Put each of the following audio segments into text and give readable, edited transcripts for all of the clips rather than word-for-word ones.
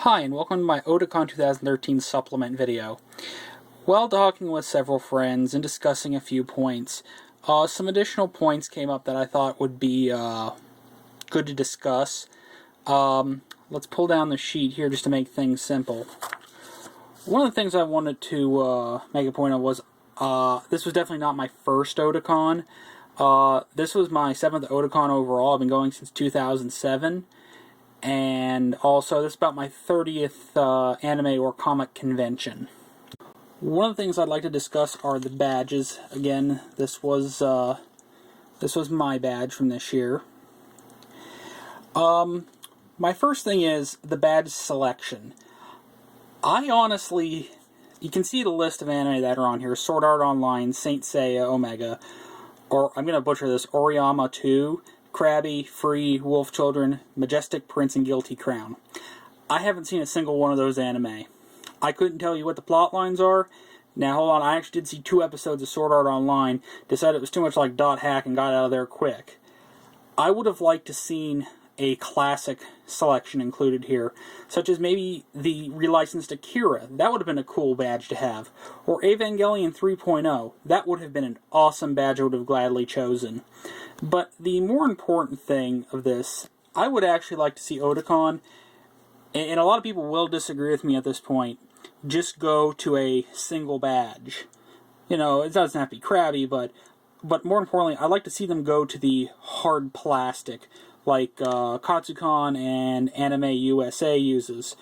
Hi, and welcome to my Otakon 2013 supplement video. While talking with several friends and discussing a few points, some additional points came up that I thought would be good to discuss. Let's pull down the sheet here just to make things simple. One of the things I wanted to make a point of was, this was definitely not my first Otakon. This was my 7th Otakon overall. I've been going since 2007. And also, this is about my 30th anime or comic convention. One of the things I'd like to discuss are the badges. Again, this was my badge from this year. My first thing is the badge selection. I honestly, you can see the list of anime that are on here: Sword Art Online, Saint Seiya, Omega, or I'm gonna butcher this, Oriyama 2. Krabby, Free, Wolf Children, Majestic Prince, and Guilty Crown. I haven't seen a single one of those anime. I couldn't tell you what the plot lines are. Now, hold on, I actually did see 2 episodes of Sword Art Online, decided it was too much like Dot Hack, and got out of there quick. I would have liked to seen a classic selection included here, such as maybe the relicensed Akira. That would have been a cool badge to have. Or Evangelion 3.0. That would have been an awesome badge I would have gladly chosen. But the more important thing of this, I would actually like to see Otakon, and a lot of people will disagree with me at this point, just go to a single badge. You know, it doesn't have to be Krabby, but more importantly, I'd like to see them go to the hard plastic, like Katsukon and Anime USA uses.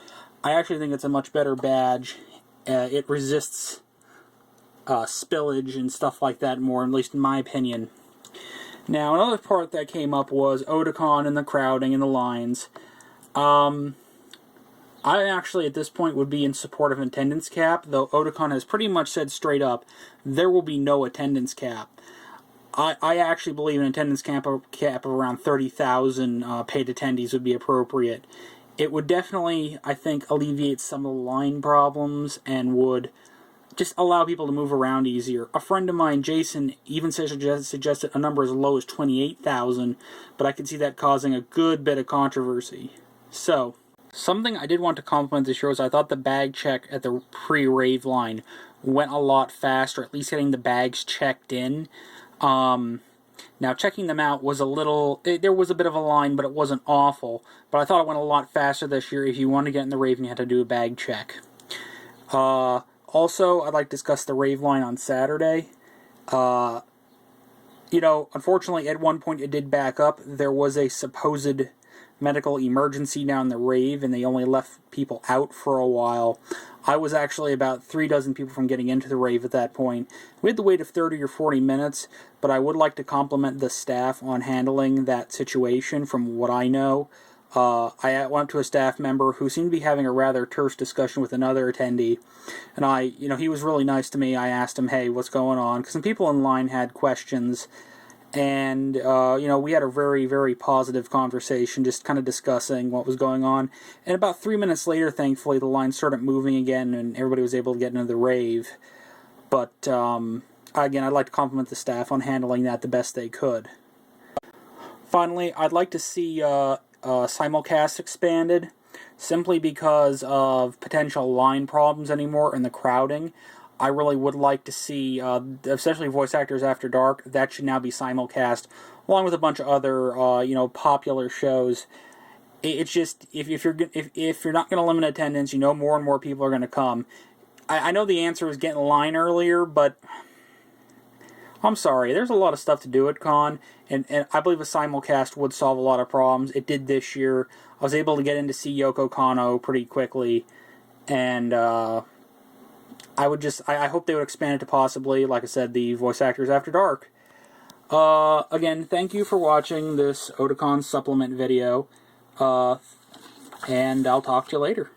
I actually think it's a much better badge. It resists spillage and stuff like that more, at least in my opinion. Now, another part that came up was Otakon and the crowding and the lines. I actually, at this point, would be in support of an attendance cap, though Otakon has pretty much said straight up, there will be no attendance cap. I actually believe an attendance cap of around 30,000 paid attendees would be appropriate. It would definitely, I think, alleviate some of the line problems and would just allow people to move around easier. A friend of mine, Jason, even suggested a number as low as 28,000, but I could see that causing a good bit of controversy. So, something I did want to compliment this year was I thought the bag check at the pre-rave line went a lot faster, at least getting the bags checked in. Now, checking them out was a little, there was a bit of a line, but it wasn't awful. But I thought it went a lot faster this year. If you want to get in the rave, you had to do a bag check. Also, I'd like to discuss the rave line on Saturday. You know, unfortunately, at one point it did back up. There was a supposed medical emergency down the rave, and they only left people out for a while. I was actually about 3 dozen people from getting into the rave at that point. We had to wait 30 or 40 minutes, but I would like to compliment the staff on handling that situation from what I know. I went up to a staff member who seemed to be having a rather terse discussion with another attendee, and he was really nice to me. I asked him, hey, what's going on? Because some people in line had questions, and, we had a very, very positive conversation, just kind of discussing what was going on. And about 3 minutes later, thankfully, the line started moving again, and everybody was able to get into the rave. But, again, I'd like to compliment the staff on handling that the best they could. Finally, I'd like to see simulcast expanded, simply because of potential line problems anymore and the crowding. I really would like to see, especially Voice Actors After Dark, that should now be simulcast, along with a bunch of other, popular shows. It's just, if you're not going to limit attendance, more and more people are going to come. I know the answer is get in line earlier, but I'm sorry, there's a lot of stuff to do at Con, and I believe a simulcast would solve a lot of problems. It did this year. I was able to get in to see Yoko Kanno pretty quickly, and I hope they would expand it to possibly, like I said, the Voice Actors After Dark. Again, thank you for watching this Otakon supplement video, and I'll talk to you later.